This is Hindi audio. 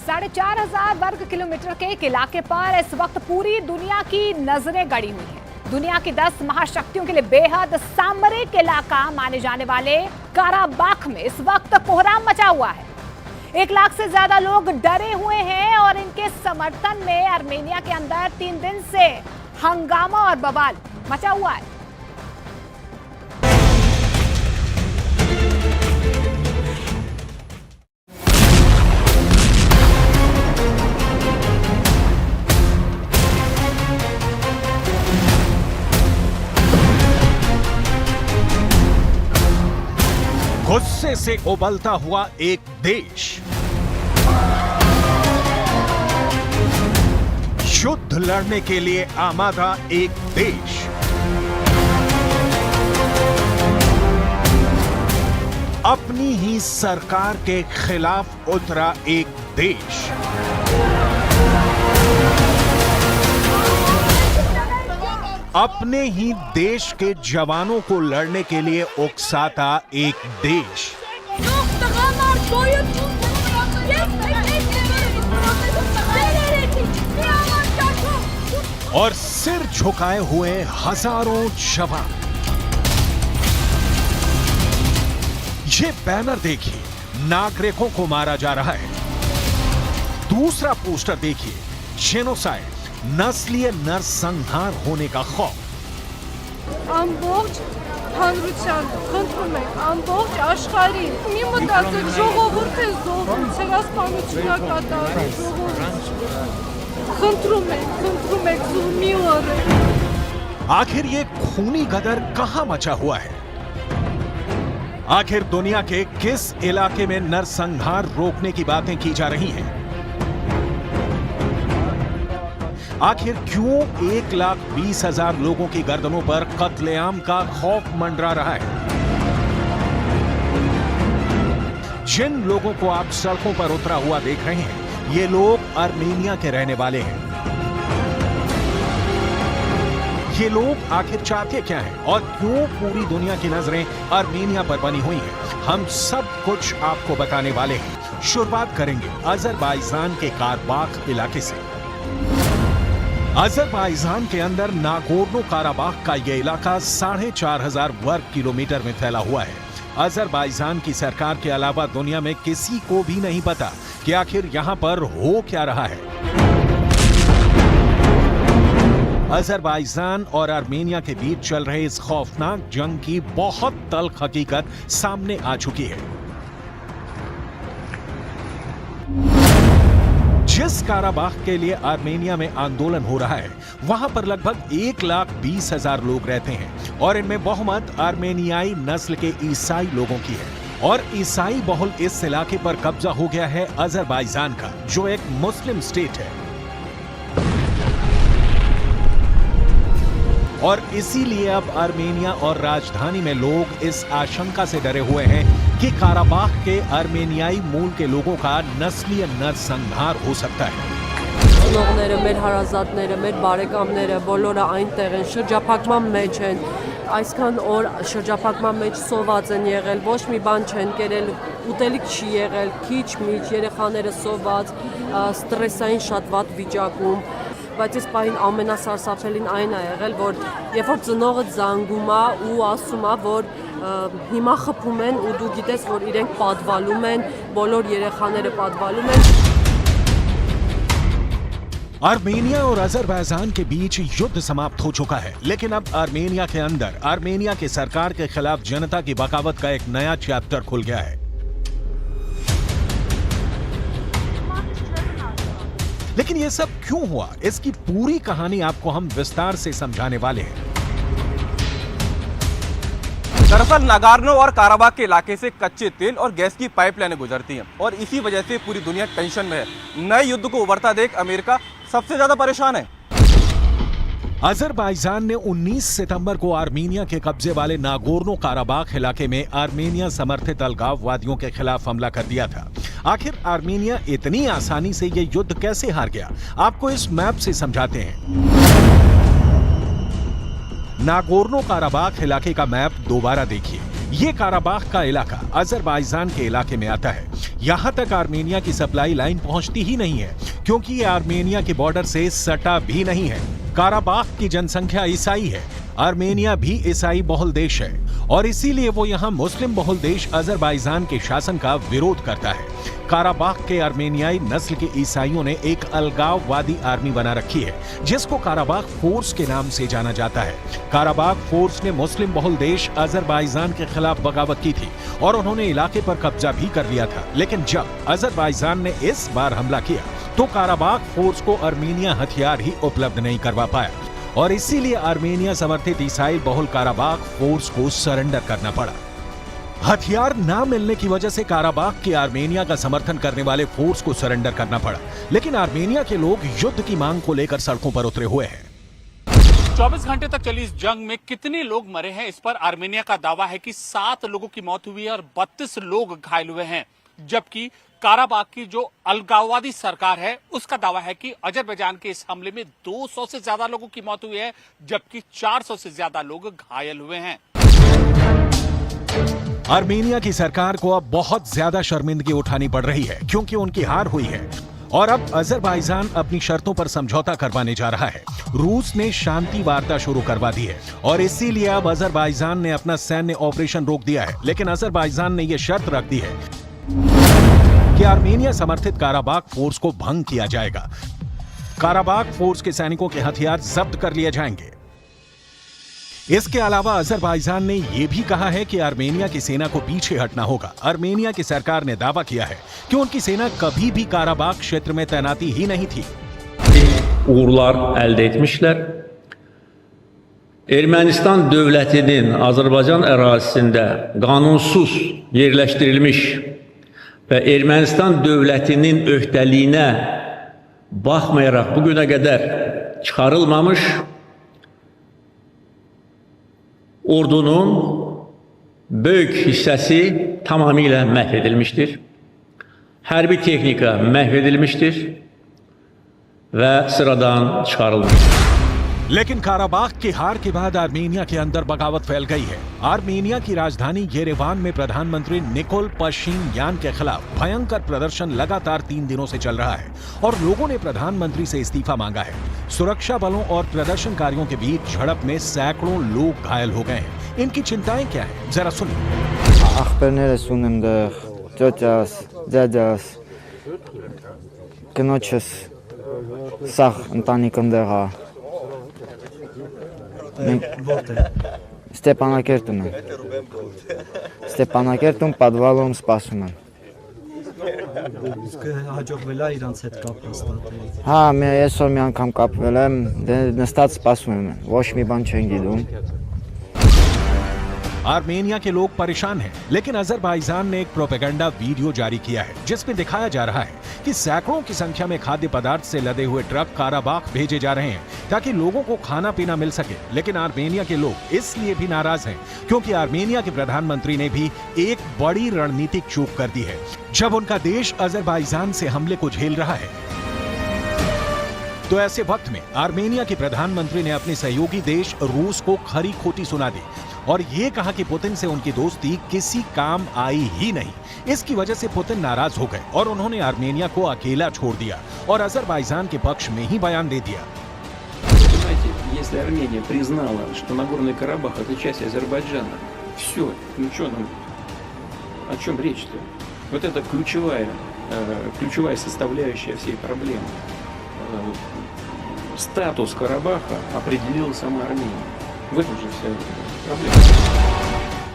4,500 वर्ग किलोमीटर के एक इलाके पर इस वक्त पूरी दुनिया की नजरें गड़ी हुई हैं। दुनिया की 10 महाशक्तियों के लिए बेहद सामरिक इलाका माने जाने वाले काराबाख में इस वक्त कोहराम मचा हुआ है। 1 लाख से ज्यादा लोग डरे हुए हैं और इनके समर्थन में आर्मेनिया के अंदर 3 दिन से हंगामा और बवाल मचा हुआ है। गुस्से से उबलता हुआ एक देश, युद्ध लड़ने के लिए आमादा एक देश, अपनी ही सरकार के खिलाफ उतरा एक देश, अपने ही देश के जवानों को लड़ने के लिए उकसाता एक देश, और सिर झुकाए हुए हजारों जवान। ये बैनर देखिए, नागरिकों को मारा जा रहा है। दूसरा पोस्टर देखिए, जेनोसाइड, नस्लीय नरसंहार होने का खौफ। Ամբողջ հանրության խնդրում ենք, ամբողջ աշխարհին մի մտածեք, ժողովուրդը զոհվում, ցեղասպանություն է կատարվում, ժողովուրդ խնդրում ենք, զուհմի օրը। आखिर ये खूनी गदर कहां मचा हुआ है? आखिर दुनिया के किस इलाके में नरसंहार रोकने की बातें की जा रही हैं? आखिर क्यों 1,20,000 लोगों की गर्दनों पर कत्लेआम का खौफ मंडरा रहा है? जिन लोगों को आप सड़कों पर उतरा हुआ देख रहे हैं, ये लोग आर्मेनिया के रहने वाले हैं। ये लोग आखिर चाहते क्या हैं और क्यों पूरी दुनिया की नजरें आर्मेनिया पर बनी हुई हैं? हम सब कुछ आपको बताने वाले हैं। शुरुआत करेंगे अजरबैजान के कारबाख इलाके से। अजरबैजान के अंदर नागोर्नो काराबाख का यह इलाका 4,500 वर्ग किलोमीटर में फैला हुआ है। अजरबैजान की सरकार के अलावा दुनिया में किसी को भी नहीं पता कि आखिर यहां पर हो क्या रहा है। अजरबैजान और आर्मेनिया के बीच चल रहे इस खौफनाक जंग की बहुत तल्ख हकीकत सामने आ चुकी है। जिस काराबाख के लिए आर्मेनिया में आंदोलन हो रहा है, वहां पर लगभग 1,20,000 लोग रहते हैं और इनमें बहुमत आर्मेनियाई नस्ल के ईसाई लोगों की है। और ईसाई बहुल इस इलाके पर कब्जा हो गया है अजरबैजान का, जो एक मुस्लिम स्टेट है। और इसीलिए अब आर्मेनिया और राजधानी में लोग इस आशंका से डरे हुए हैं कि काराबाख के आर्मेनियाई मूल के लोगों का नस्लीय नरसंहार हो सकता है। Ծնողները, մեր հարազատները, մեր բարեկամները բոլորը այնտեղ են, շրջափակման մեջ են։ Այսքան օր շրջափակման մեջ սոված են եղել, ոչ մի բան չեն կերել, ուտելիք չի եղել, քիչ-միչ, երեխաները սոված, ստրեսային շատ վատ վիճակում։ Բայց այս պահին ամենասարսափելին այն է եղել, որ երբ որ ծնողը զանգում է ու ասում է, որ հիմա խփում են ու դու գիտես, որ իրենք պատվալում են, բոլոր երեխաները պատվալում են։ आर्मेनिया और अजरबैजान के बीच युद्ध समाप्त हो चुका है, लेकिन अब आर्मेनिया के अंदर आर्मेनिया की सरकार के खिलाफ जनता की बगावत का एक नया चैप्टर खुल गया है। लेकिन ये सब क्यों हुआ, इसकी पूरी कहानी आपको हम विस्तार से समझाने वाले हैं। दरअसल नागोर्नो और काराबाख के इलाके से कच्चे तेल और गैस की पाइपलाइनें गुजरती हैं और इसी वजह से पूरी दुनिया टेंशन में है। नए युद्ध को उभरता देख अमेरिका सबसे ज्यादा परेशान है। अजरबैजान ने 19 सितंबर को आर्मेनिया के कब्जे वाले नागोर्नो काराबाख इलाके में आर्मेनिया समर्थित अलगाववादियों के खिलाफ हमला कर दिया था। आखिर आर्मेनिया इतनी आसानी से यह युद्ध कैसे हार गया, आपको इस मैप से समझाते हैं। नागोर्नो काराबाख इलाके का मैप दोबारा देखिए। ये काराबाख का इलाका अजरबैजान के इलाके में आता है। यहाँ तक आर्मेनिया की सप्लाई लाइन पहुँचती ही नहीं है, क्योंकि ये आर्मेनिया के बॉर्डर से सटा भी नहीं है। काराबाख की जनसंख्या ईसाई है। आर्मेनिया भी ईसाई बहुल देश है और इसीलिए वो यहाँ मुस्लिम बहुल देश अजरबैजान के शासन का विरोध करता है। काराबाख के आर्मेनियाई नस्ल के ईसाइयों ने एक अलगाववादी आर्मी बना रखी है, जिसको काराबाख फोर्स के नाम से जाना जाता है। काराबाख फोर्स ने मुस्लिम बहुल देश अजरबैजान के खिलाफ बगावत की थी और उन्होंने इलाके पर कब्जा भी कर लिया था। लेकिन जब अजरबैजान ने इस बार हमला किया तो काराबाख फोर्स को आर्मेनिया हथियार ही उपलब्ध नहीं करवा पाया और इसीलिए आर्मेनिया समर्थित ईसाई बहुल काराबाख फोर्स को सरेंडर करना पड़ा। हथियार ना मिलने की वजह से काराबाख के आर्मेनिया का समर्थन करने वाले फोर्स को सरेंडर करना पड़ा, लेकिन आर्मेनिया के लोग युद्ध की मांग को लेकर सड़कों पर उतरे हुए हैं। 24 घंटे तक चली इस जंग में कितने लोग मरे हैं, इस पर आर्मेनिया का दावा है कि 7 लोगों की मौत हुई है और 32 लोग घायल हुए हैं, जबकि काराबाख की जो अलगाववादी सरकार है उसका दावा है कि अजरबैजान के इस हमले में 200 से ज्यादा लोगों की मौत हुई है, जबकि 400 से ज्यादा लोग घायल हुए हैं। आर्मेनिया की सरकार को अब बहुत ज्यादा शर्मिंदगी उठानी पड़ रही है, क्योंकि उनकी हार हुई है और अब अजरबैजान अपनी शर्तों पर समझौता करवाने जा रहा है। रूस ने शांति वार्ता शुरू करवा दी है और इसीलिए अब अजरबैजान ने अपना सैन्य ऑपरेशन रोक दिया है। लेकिन अजरबैजान ने यह शर्त रख दी है कि आर्मेनिया समर्थित काराबाख फोर्स को भंग किया जाएगा। काराबाख फोर्स के सैनिकों के हथियार जब्त कर लिए जाएंगे। इसके अलावा अजरबैजान ने यह भी कहा है कि आर्मेनिया की सेना को पीछे हटना होगा। आर्मेनिया की सरकार ने दावा किया है कि उनकी सेना कभी भी काराबाख क्षेत्र में तैनाती ही नहीं थी। uğurlar əldə etmişlər. Ermənistan dövlətinin Azərbaycan ərazisində qanunsuz yerləşdirilmiş və Ermənistan dövlətinin öhdəliyinə baxmayaraq bu günə qədər çıxarılmamış ordunun böyük hissəsi tamamilə məhv edilmişdir. Hərbi texnika məhv edilmişdir və sıradan çıxarılmışdır. लेकिन काराबाख की हार के बाद आर्मेनिया के अंदर बगावत फैल गई है। आर्मेनिया की राजधानी येरेवान में प्रधानमंत्री निकोल पशिनयान के खिलाफ भयंकर प्रदर्शन लगातार 3 दिनों से चल रहा है और लोगों ने प्रधानमंत्री से इस्तीफा मांगा है। सुरक्षा बलों और प्रदर्शनकारियों के बीच झड़प में सैकड़ों लोग घायल हो गए हैं। इनकी चिंताएं क्या है, जरा सुनिए। Ախպերներս ունեմ դեղ, ծոծաս, ձեձաս, կնոջս, սաղ ընտանիքն դեղ է։ Ստեփանակերտում եմ։ Ստեփանակերտում պատվալում սպասում եմ։ Իսկ հաջողվել է իրանց հետ կապ հաստատել։ Հա, այսօր մի անգամ կապվել եմ, նստած սպասում եմ։ Ոչ մի բան չեն գիտում։ आर्मेनिया के लोग परेशान हैं, लेकिन अजरबैजान ने एक प्रोपेगेंडा वीडियो जारी किया है जिसमें दिखाया जा रहा है कि सैकड़ों की संख्या में खाद्य पदार्थ से लदे हुए ट्रक काराबाख भेजे जा रहे हैं ताकि लोगों को खाना पीना मिल सके। लेकिन आर्मेनिया के लोग इसलिए भी नाराज हैं क्योंकि आर्मेनिया के प्रधानमंत्री ने भी एक बड़ी रणनीतिक चूक कर दी है। जब उनका देश अजरबैजान से हमले को झेल रहा है तो ऐसे वक्त में आर्मेनिया के प्रधानमंत्री ने अपने सहयोगी देश रूस को खरी खोटी सुना दी और ये कहा कि पुतिन से उनकी दोस्ती किसी काम आई ही नहीं। इसकी वजह से पुतिन नाराज हो गए और उन्होंने आर्मेनिया को अकेला छोड़ दिया और अजरबैजान के पक्ष में ही बयान दे दिया। Понимаете, если Армения признала, что Нагорный Карабах это часть Азербайджана, все, ну что нам, о чем речь-то? Вот это ключевая составляющая всей проблемы. Статус Карабаха определила сама Армения. В этом же вся проблема.